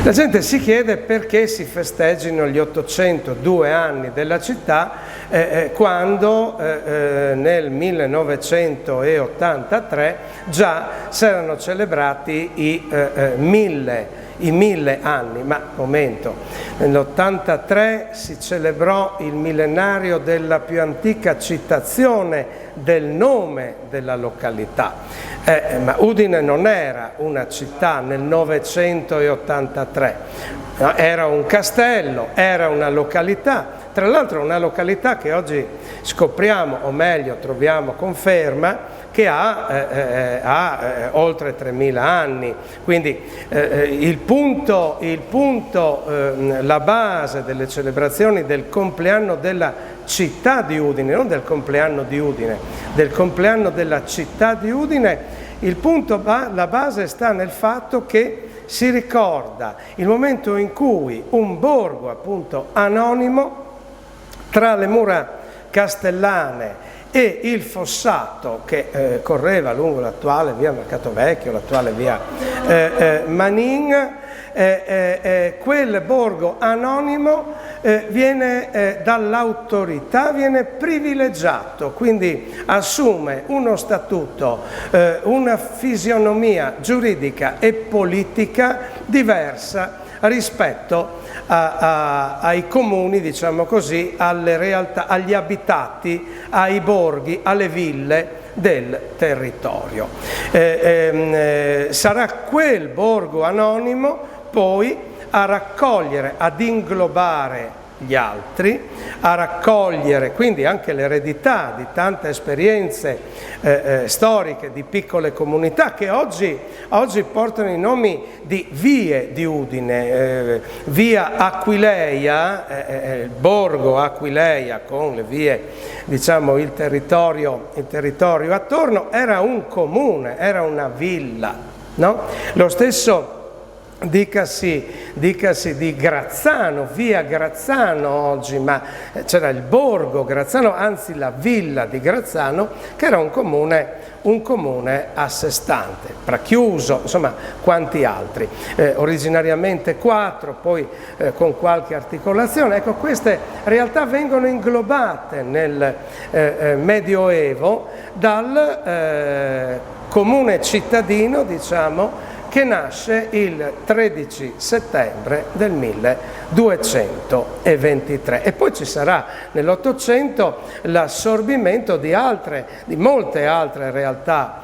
La gente si chiede perché si festeggino gli 802 anni della città quando nel 1983 già si erano celebrati i 1000 anni, ma momento, nell'83 si celebrò il millenario della più antica citazione del nome della località, ma Udine non era una città nel 983, no, era un castello, era una località, tra l'altro una località che oggi scopriamo, o meglio troviamo conferma, che ha oltre 3000 anni, quindi la base delle celebrazioni del compleanno della città di Udine, non del compleanno di Udine, del compleanno della città di Udine, la base sta nel fatto che si ricorda il momento in cui un borgo appunto anonimo tra le mura castellane e il fossato che correva lungo l'attuale via Mercato Vecchio, l'attuale via Manin, quel borgo anonimo dall'autorità viene privilegiato, quindi assume uno statuto, una fisionomia giuridica e politica diversa rispetto ai comuni, diciamo così, alle realtà, agli abitati, ai borghi, alle ville del territorio. Sarà quel borgo anonimo poi a raccogliere, ad inglobare gli altri, a raccogliere quindi anche l'eredità di tante esperienze storiche di piccole comunità che oggi portano i nomi di vie di Udine, via Aquileia, il borgo Aquileia con le vie, diciamo il territorio attorno, era un comune, era una villa, no? Lo stesso dicasi di Grazzano, via Grazzano oggi, ma c'era il borgo Grazzano, anzi la villa di Grazzano, che era un comune a sé stante, Prachiuso, insomma quanti altri, originariamente 4, poi con qualche articolazione. Ecco, queste realtà vengono inglobate nel Medioevo dal comune cittadino, diciamo, che nasce il 13 settembre del 1223 e poi ci sarà nell'Ottocento l'assorbimento di molte altre realtà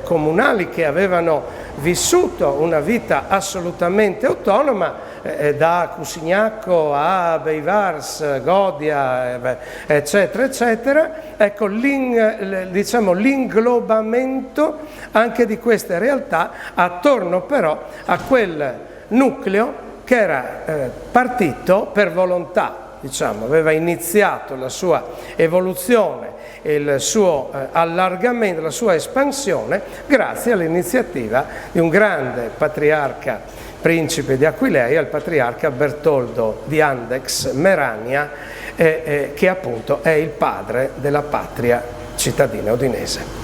comunali che avevano vissuto una vita assolutamente autonoma, da Cusignacco a Beivars, Godia, eccetera, eccetera. Ecco, diciamo, l'inglobamento anche di queste realtà attorno però a quel nucleo che era partito per volontà, diciamo, aveva iniziato la sua evoluzione, il suo allargamento, la sua espansione grazie all'iniziativa di un grande patriarca principe di Aquileia, il patriarca Bertoldo di Andex-Merania, che appunto è il padre della patria cittadina udinese.